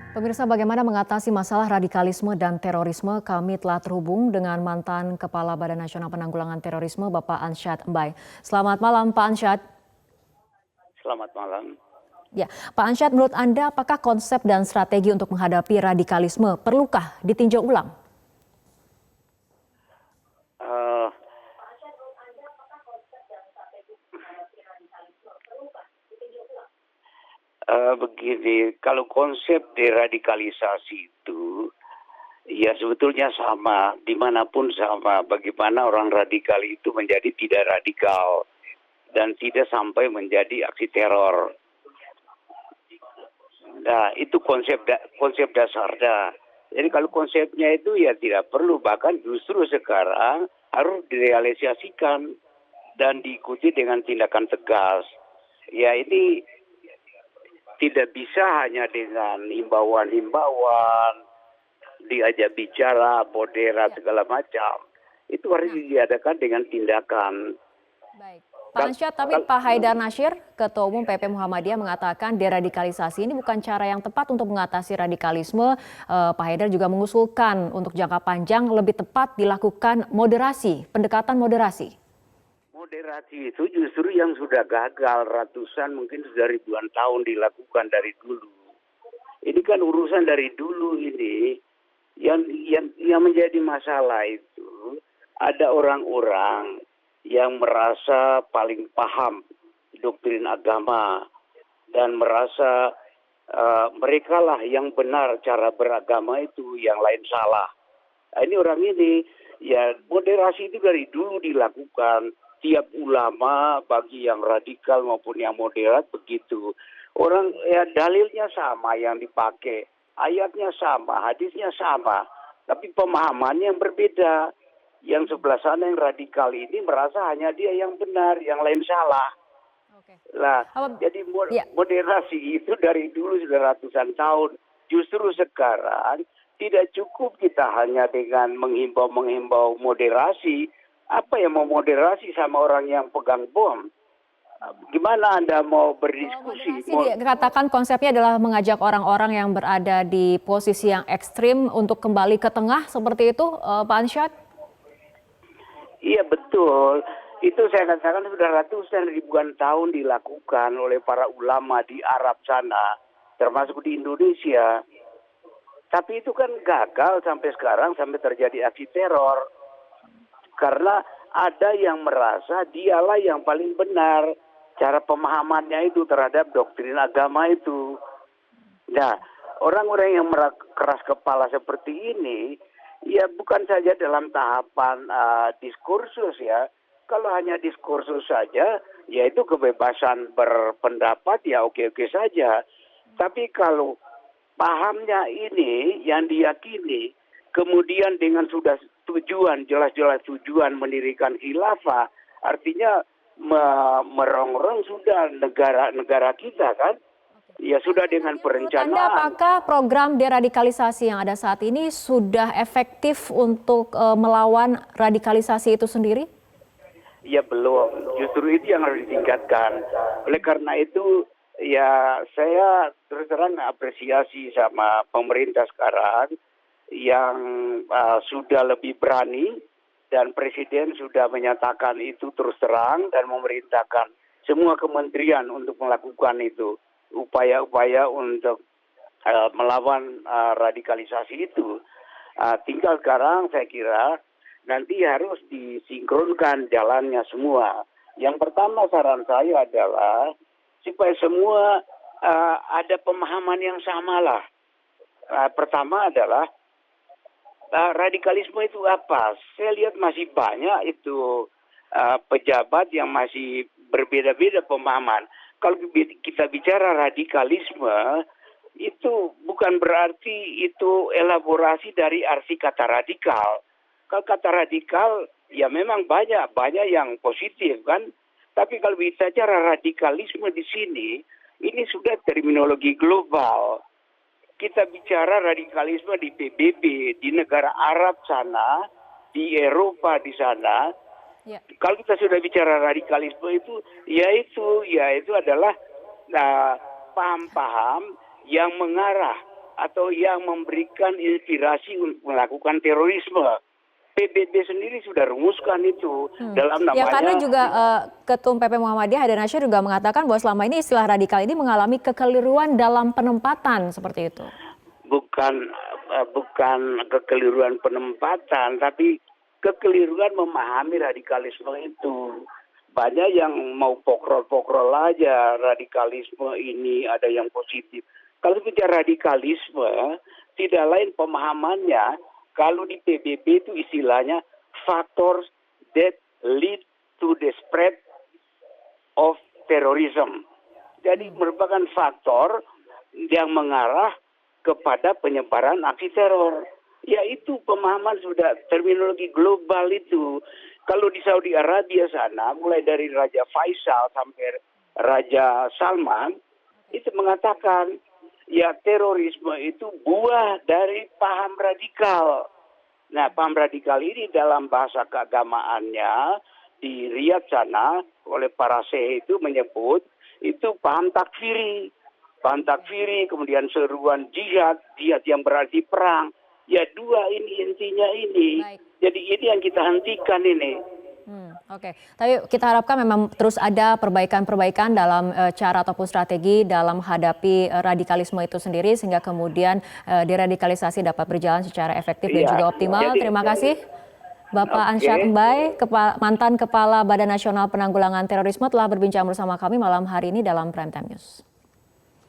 Pemirsa, bagaimana mengatasi masalah radikalisme dan terorisme? Kami telah terhubung dengan mantan Kepala Badan Nasional Penanggulangan Terorisme, Bapak Ansyad Mbaik. Selamat malam, Pak Ansyad. Selamat malam. Ya, Pak Ansyad, menurut Anda apakah konsep dan strategi untuk menghadapi radikalisme perlukah ditinjau ulang? Eh, Begini, kalau konsep deradikalisasi itu, ya sebetulnya sama, dimanapun sama. Bagaimana orang radikal itu menjadi tidak radikal dan tidak sampai menjadi aksi teror. Nah, itu konsep dasarnya. Jadi kalau konsepnya itu ya tidak perlu, bahkan justru sekarang harus direalisasikan dan diikuti dengan tindakan tegas. Ya ini tidak bisa hanya dengan himbauan-himbauan, diajak bicara, moderat segala macam. Itu harus diadakan dengan tindakan. Baik. Pak Ansyad, tapi Pak Haidar Nasir, Ketua Umum PP Muhammadiyah mengatakan deradikalisasi ini bukan cara yang tepat untuk mengatasi radikalisme. Pak Haidar juga mengusulkan untuk jangka panjang lebih tepat dilakukan moderasi, pendekatan moderasi. Moderasi itu justru yang sudah gagal ratusan, mungkin sudah ribuan tahun dilakukan dari dulu. Ini kan urusan dari dulu ini. Yang menjadi masalah itu ada orang-orang yang merasa paling paham doktrin agama dan merasa mereka lah yang benar cara beragama itu, yang lain salah. Nah, ini orang ini, ya moderasi itu dari dulu dilakukan. Tiap ulama bagi yang radikal maupun yang moderat begitu. Orang ya dalilnya sama yang dipakai, ayatnya sama, hadisnya sama, tapi pemahamannya yang berbeda. Yang sebelah sana yang radikal ini merasa hanya dia yang benar, yang lain salah. Lah, jadi moderasi itu dari dulu sudah ratusan tahun. Justru sekarang tidak cukup kita hanya dengan menghimbau moderasi. Apa yang mau moderasi sama orang yang pegang bom? Gimana Anda mau berdiskusi? Dikatakan konsepnya adalah mengajak orang-orang yang berada di posisi yang ekstrim untuk kembali ke tengah, seperti itu, Pak Ansyad? Iya betul. Itu saya katakan sudah ratusan ribuan tahun dilakukan oleh para ulama di Arab sana, termasuk di Indonesia. Tapi itu kan gagal sampai sekarang, sampai terjadi aksi teror. Karena ada yang merasa dialah yang paling benar cara pemahamannya itu terhadap doktrin agama itu. Nah, orang-orang yang keras kepala seperti ini, ya bukan saja dalam tahapan diskursus ya. Kalau hanya diskursus saja, ya itu kebebasan berpendapat ya oke-oke saja. Tapi kalau pahamnya ini yang diyakini, kemudian dengan sudah tujuan, jelas-jelas tujuan mendirikan khilafah, artinya merongrong sudah negara kita kan, ya sudah dengan perencanaan. Anda apakah program deradikalisasi yang ada saat ini sudah efektif untuk melawan radikalisasi itu sendiri? Ya belum, justru itu yang harus ditingkatkan. Oleh karena itu, ya saya terus terang apresiasi sama pemerintah sekarang yang sudah lebih berani dan Presiden sudah menyatakan itu terus terang dan memerintahkan semua kementerian untuk melakukan itu, upaya-upaya untuk melawan radikalisasi itu. Tinggal sekarang saya kira nanti harus disinkronkan jalannya semua. Yang pertama saran saya adalah supaya semua ada pemahaman yang samalah. Pertama adalah radikalisme itu apa? Saya lihat masih banyak itu pejabat yang masih berbeda-beda pemahaman. Kalau kita bicara radikalisme, itu bukan berarti itu elaborasi dari arti kata radikal. Kalau kata radikal, ya memang banyak yang positif kan. Tapi kalau bicara radikalisme di sini, ini sudah terminologi global. Kita bicara radikalisme di PBB, di negara Arab sana, di Eropa di sana. Ya. Kalau kita sudah bicara radikalisme itu, yaitu adalah paham-paham yang mengarah atau yang memberikan inspirasi untuk melakukan terorisme. PBB sendiri sudah rumuskan itu dalam Ya, karena namanya. juga Ketum PP Muhammadiyah Haidar Nasir juga mengatakan bahwa selama ini istilah radikal ini mengalami kekeliruan dalam penempatan seperti itu. Bukan kekeliruan penempatan, tapi kekeliruan memahami radikalisme itu. Banyak yang mau pokrol-pokrol aja radikalisme ini, ada yang positif. Kalau bicara radikalisme, tidak lain pemahamannya, kalau di PBB itu istilahnya factors that lead to the spread of terrorism. Jadi merupakan faktor yang mengarah kepada penyebaran aksi teror. Yaitu pemahaman sudah terminologi global itu. Kalau di Saudi Arabia sana, mulai dari Raja Faisal sampai Raja Salman, itu mengatakan, ya terorisme itu buah dari paham radikal. Nah, paham radikal ini dalam bahasa keagamaannya di Riyadh sana oleh para syekh itu menyebut itu paham takfiri. Paham takfiri, kemudian seruan jihad, jihad yang berarti perang. Ya dua ini intinya ini. Baik. Jadi ini yang kita hentikan ini. Oke, tapi kita harapkan memang terus ada perbaikan-perbaikan dalam cara ataupun strategi dalam menghadapi radikalisme itu sendiri sehingga kemudian deradikalisasi dapat berjalan secara efektif dan juga optimal. Terima kasih Bapak Ansyad Mbai, mantan Kepala Badan Nasional Penanggulangan Terorisme telah berbincang bersama kami malam hari ini dalam Prime Time News.